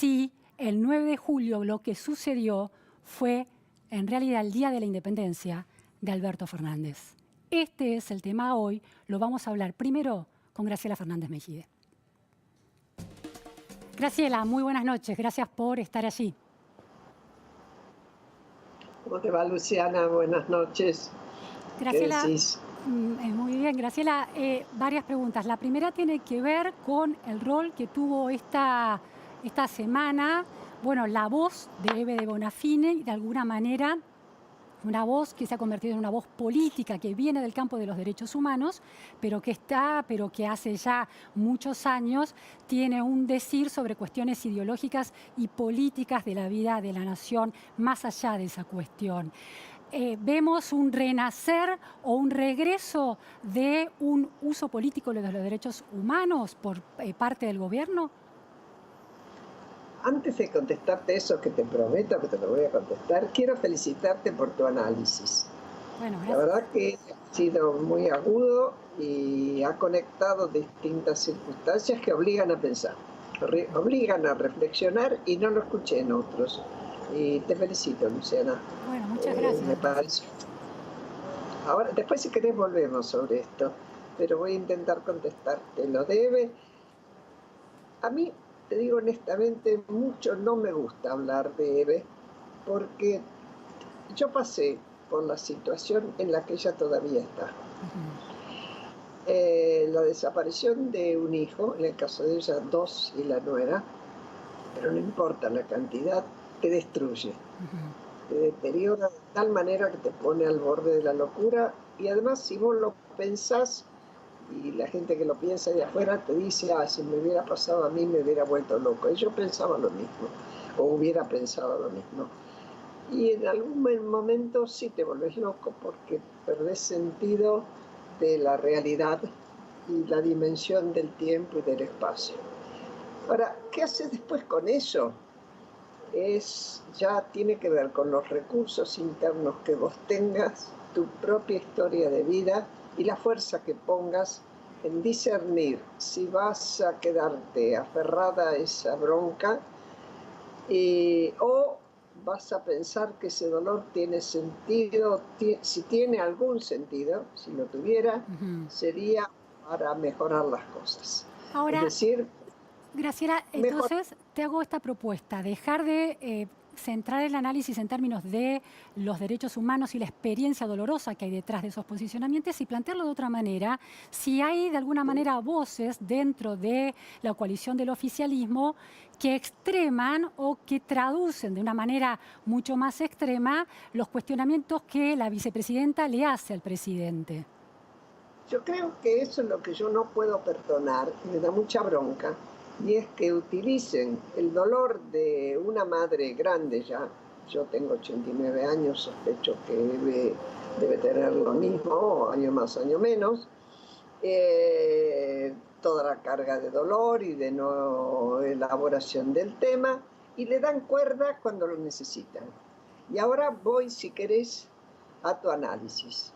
si el 9 de julio lo que sucedió fue en realidad el día de la independencia de Alberto Fernández. Este es el tema hoy, lo vamos a hablar primero con Graciela Fernández Mejide. Graciela, muy buenas noches, gracias por estar allí. ¿Cómo te va, Luciana? Buenas noches. Graciela, ¿Qué decís? Muy bien, Graciela. Varias preguntas. La primera tiene que ver con el rol que tuvo esta semana, bueno, la voz de Ebe de Bonafini, y de alguna manera una voz que se ha convertido en una voz política que viene del campo de los derechos humanos, pero que hace ya muchos años tiene un decir sobre cuestiones ideológicas y políticas de la vida de la nación, más allá de esa cuestión. ¿Vemos un renacer o un regreso de un uso político de los derechos humanos por parte del gobierno? Antes de contestarte eso, que te prometo que te lo voy a contestar, quiero felicitarte por tu análisis. Bueno, La gracias. verdad que ha sido muy agudo y ha conectado distintas circunstancias que obligan a pensar, obligan a reflexionar, y no lo escuché en otros. Y te felicito, Luciana. Bueno, muchas gracias. Me parece. Ahora, después si querés volvemos sobre esto, pero voy a intentar contestarte. Lo debe. A mí, te digo honestamente, mucho no me gusta hablar de Ebe, porque yo pasé por la situación en la que ella todavía está. La desaparición de un hijo, en el caso de ella 2 y la nuera, pero no importa la cantidad, te destruye. Te deteriora de tal manera que te pone al borde de la locura, y además si vos lo pensás, y la gente que lo piensa de afuera te dice, si me hubiera pasado a mí me hubiera vuelto loco. Y yo pensaba lo mismo, o hubiera pensado lo mismo. Y en algún momento sí te volvés loco porque perdés sentido de la realidad y la dimensión del tiempo y del espacio. Ahora, ¿qué haces después con eso? Ya tiene que ver con los recursos internos que vos tengas, tu propia historia de vida y la fuerza que pongas en discernir si vas a quedarte aferrada a esa bronca o vas a pensar que ese dolor tiene sentido, si tiene algún sentido, si lo tuviera, sería para mejorar las cosas. Ahora, es decir, Graciela, entonces te hago esta propuesta, dejar de centrar el análisis en términos de los derechos humanos y la experiencia dolorosa que hay detrás de esos posicionamientos y plantearlo de otra manera, si hay de alguna manera voces dentro de la coalición del oficialismo que extreman o que traducen de una manera mucho más extrema los cuestionamientos que la vicepresidenta le hace al presidente. Yo creo que eso es lo que yo no puedo perdonar, me da mucha bronca, y es que utilicen el dolor de una madre grande ya. Yo tengo 89 años, sospecho que debe tener lo mismo, año más, año menos, toda la carga de dolor y de no elaboración del tema, y le dan cuerda cuando lo necesitan. Y ahora voy, si querés, a tu análisis.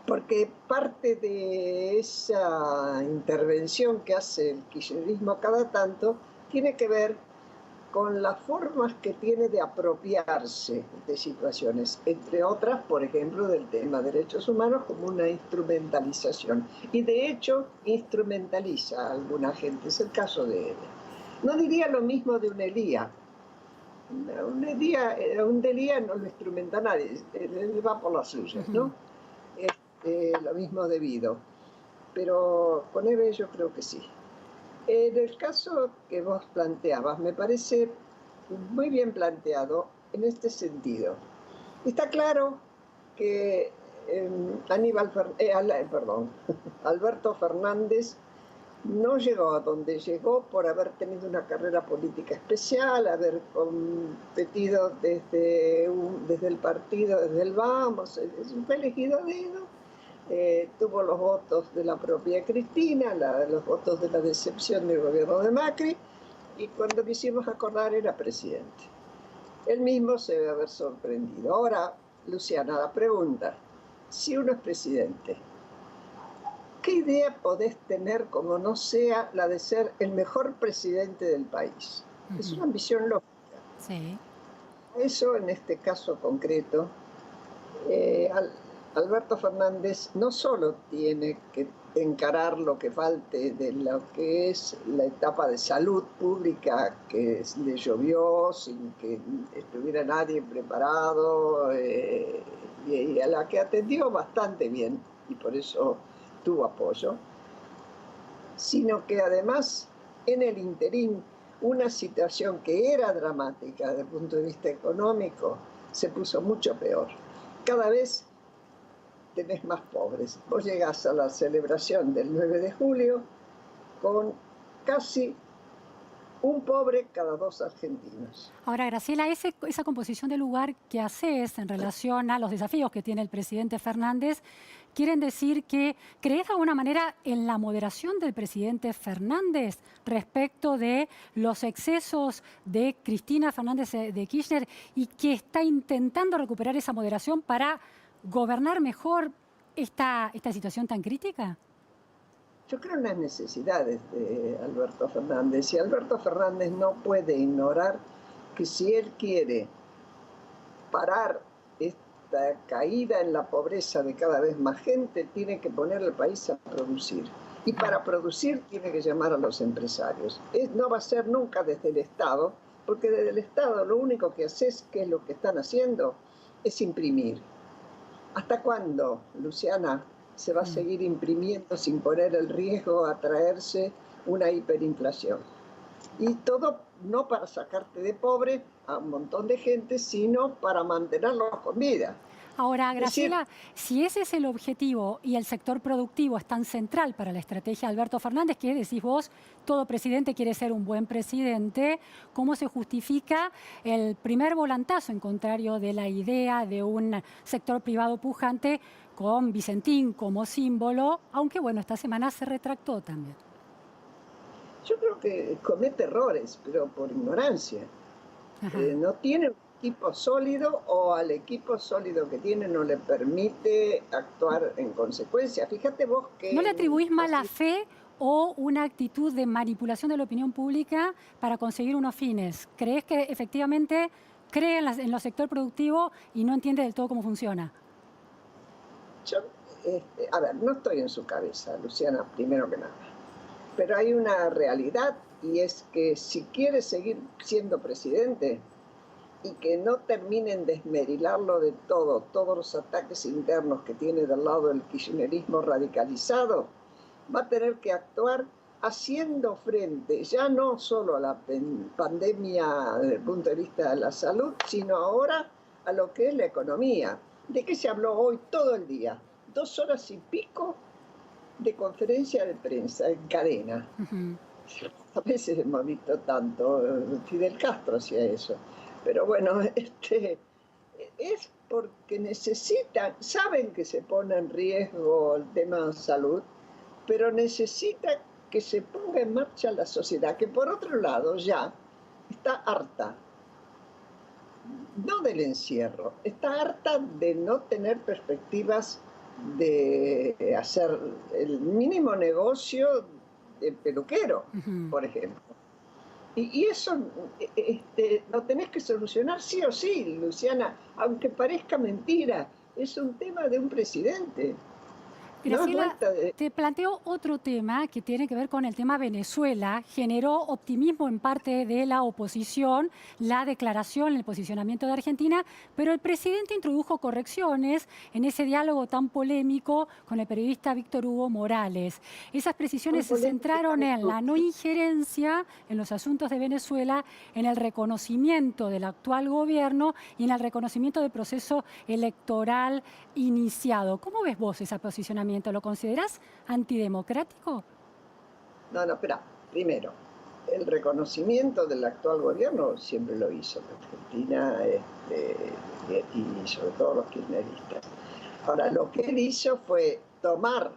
Porque parte de esa intervención que hace el kirchnerismo cada tanto tiene que ver con las formas que tiene de apropiarse de situaciones, entre otras, por ejemplo, del tema de derechos humanos como una instrumentalización. Y de hecho, instrumentaliza a alguna gente, es el caso de él. No diría lo mismo de un Elía. Un Elía no lo instrumenta nadie, él va por las suyas, ¿no? Lo mismo debido, pero con Ebe yo creo que sí. En el caso que vos planteabas, me parece muy bien planteado en este sentido. Está claro que Alberto Fernández no llegó a donde llegó por haber tenido una carrera política especial, haber competido desde el partido, desde el Vamos, fue elegido a dedo. Tuvo los votos de la propia Cristina, los votos de la decepción del gobierno de Macri, y cuando quisimos acordar era presidente. Él mismo se debe haber sorprendido. Ahora, Luciana, la pregunta, si uno es presidente, ¿qué idea podés tener como no sea la de ser el mejor presidente del país? Es Ujú. una ambición lógica. Sí. Eso, en este caso concreto, Alberto Fernández no solo tiene que encarar lo que falte de lo que es la etapa de salud pública que le llovió sin que estuviera nadie preparado, y a la que atendió bastante bien y por eso tuvo apoyo, sino que además en el interín una situación que era dramática desde el punto de vista económico se puso mucho peor. Cada vez tenés más pobres. Vos llegás a la celebración del 9 de julio con casi un pobre cada dos argentinos. Ahora, Graciela, esa composición de lugar que haces en relación a los desafíos que tiene el presidente Fernández, quieren decir que crees de alguna manera en la moderación del presidente Fernández respecto de los excesos de Cristina Fernández de Kirchner y que está intentando recuperar esa moderación para gobernar mejor esta situación tan crítica. Yo creo en las necesidades de Alberto Fernández y Alberto Fernández no puede ignorar que si él quiere parar esta caída en la pobreza de cada vez más gente, tiene que poner al país a producir. Y para producir tiene que llamar a los empresarios. No va a ser nunca desde el Estado, porque desde el Estado lo único que haces, que es lo que están haciendo, es imprimir. ¿Hasta cuándo, Luciana, se va a seguir imprimiendo sin poner el riesgo a traerse una hiperinflación? Y todo no para sacarte de pobre a un montón de gente, sino para mantenerlos con vida. Ahora, Es decir, Graciela, si ese es el objetivo y el sector productivo es tan central para la estrategia de Alberto Fernández, que decís vos, todo presidente quiere ser un buen presidente, ¿cómo se justifica el primer volantazo en contrario de la idea de un sector privado pujante con Vicentín como símbolo? Aunque bueno, esta semana se retractó también. yo creo que comete errores, pero por ignorancia. Ajá. No tiene un equipo sólido o al equipo sólido que tiene no le permite actuar en consecuencia. Fíjate vos ¿No que le atribuís mala así, fe o una actitud de manipulación de la opinión pública para conseguir unos fines? ¿Crees que efectivamente cree en los sector productivo y no entiende del todo cómo funciona? yo, a ver, no estoy en su cabeza, Luciana, primero que nada, pero hay una realidad y es que si quiere seguir siendo presidente y que no terminen de esmerilarlo de todo, todos los ataques internos que tiene del lado del kirchnerismo radicalizado, va a tener que actuar haciendo frente ya no solo a la pandemia desde el punto de vista de la salud, sino ahora a lo que es la economía. ¿De qué se habló hoy todo el día? 2 horas y pico de conferencia de prensa en cadena. Ujú. A veces hemos visto tanto, Fidel Castro hacía eso. Pero bueno, es porque necesitan, saben que se pone en riesgo el tema de salud, pero necesita que se ponga en marcha la sociedad, que por otro lado ya está harta, no del encierro, está harta de no tener perspectivas de hacer el mínimo negocio de peluquero, Ujú. por ejemplo. Y eso lo tenés que solucionar sí o sí, Luciana, aunque parezca mentira, es un tema de un presidente, no es Graciela, vuelta de... te planteo otro tema que tiene que ver con el tema Venezuela. Generó optimismo en parte de la oposición la declaración, el posicionamiento de Argentina, pero el presidente introdujo correcciones en ese diálogo tan polémico con el periodista Víctor Hugo Morales. Esas precisiones se centraron en la no injerencia en los asuntos de Venezuela, en el reconocimiento del actual gobierno y en el reconocimiento del proceso electoral iniciado. ¿Cómo ves vos ese posicionamiento? ¿Lo considerás antidemocrático? No, no, espera. Primero, el reconocimiento del actual gobierno siempre lo hizo la Argentina, y sobre todo los kirchneristas. Ahora, lo que él hizo fue tomar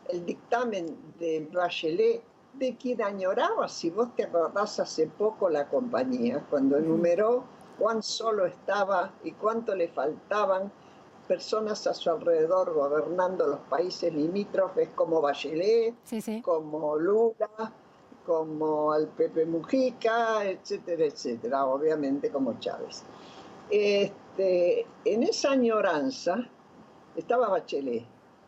el dictamen de Bachelet, de quien añoraba, si vos te acordás hace poco, la compañía, cuando enumeró cuán solo estaba y cuánto le faltaban personas a su alrededor gobernando los países limítrofes como Bachelet, Sí, sí. como Lula, como el Pepe Mujica, etcétera, etcétera, obviamente como Chávez. En esa añoranza estaba Bachelet,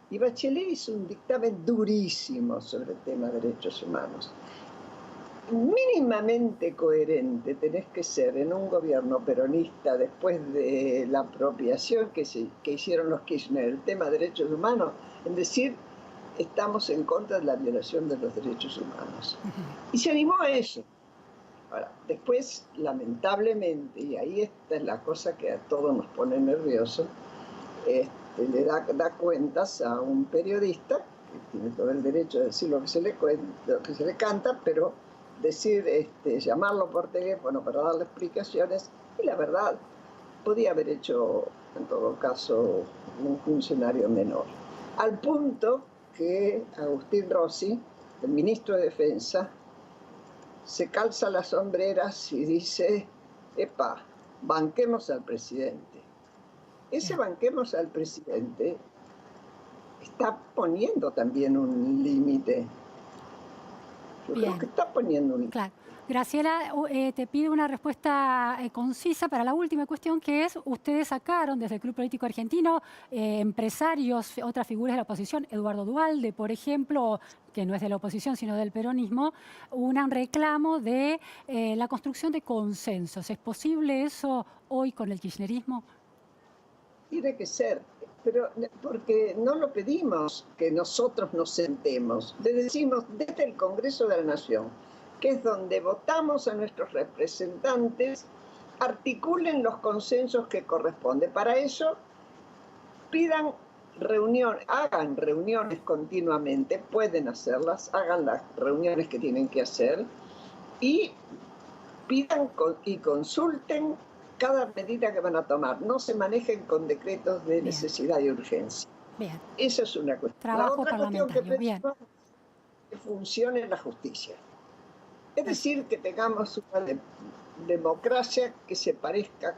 y Bachelet hizo un dictamen durísimo sobre el tema de derechos humanos. Mínimamente coherente tenés que ser en un gobierno peronista después de la apropiación que hicieron los Kirchner, el tema de derechos humanos, en decir, estamos en contra de la violación de los derechos humanos. Y se animó a eso. Ahora, después, lamentablemente, y ahí está la cosa que a todos nos pone nerviosos, le da cuentas a un periodista, que tiene todo el derecho de decir lo que se le canta, pero decir, llamarlo por teléfono para darle explicaciones, y la verdad, podía haber hecho, en todo caso, un funcionario menor. Al punto que Agustín Rossi, el ministro de Defensa, se calza las sombreras y dice, epa, banquemos al presidente. Ese banquemos al presidente está poniendo también un límite. Yo creo que está poniendo un límite. Claro. Graciela, te pido una respuesta concisa para la última cuestión, que es, ustedes sacaron desde el Club Político Argentino empresarios, otras figuras de la oposición, Eduardo Duhalde, por ejemplo, que no es de la oposición, sino del peronismo, un reclamo de la construcción de consensos. ¿Es posible eso hoy con el kirchnerismo? Tiene que ser, pero porque no lo pedimos que nosotros nos sentemos, le decimos desde el Congreso de la Nación, que es donde votamos a nuestros representantes, articulen los consensos que corresponden. Para eso, pidan reuniones, hagan reuniones continuamente, pueden hacerlas, hagan las reuniones que tienen que hacer y pidan y consulten cada medida que van a tomar. No se manejen con decretos de necesidad y urgencia. Bien. Esa es una cuestión. Trabajo la otra cuestión que parlamentario. pedimos es que funcione la justicia. Es decir, que tengamos una democracia que se parezca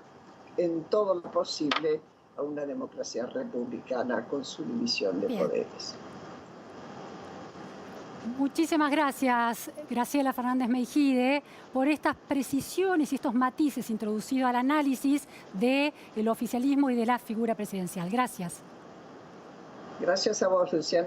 en todo lo posible a una democracia republicana con su división de poderes. Muchísimas gracias, Graciela Fernández Meijide, por estas precisiones y estos matices introducidos al análisis del oficialismo y de la figura presidencial. Gracias. Gracias a vos, Luciana.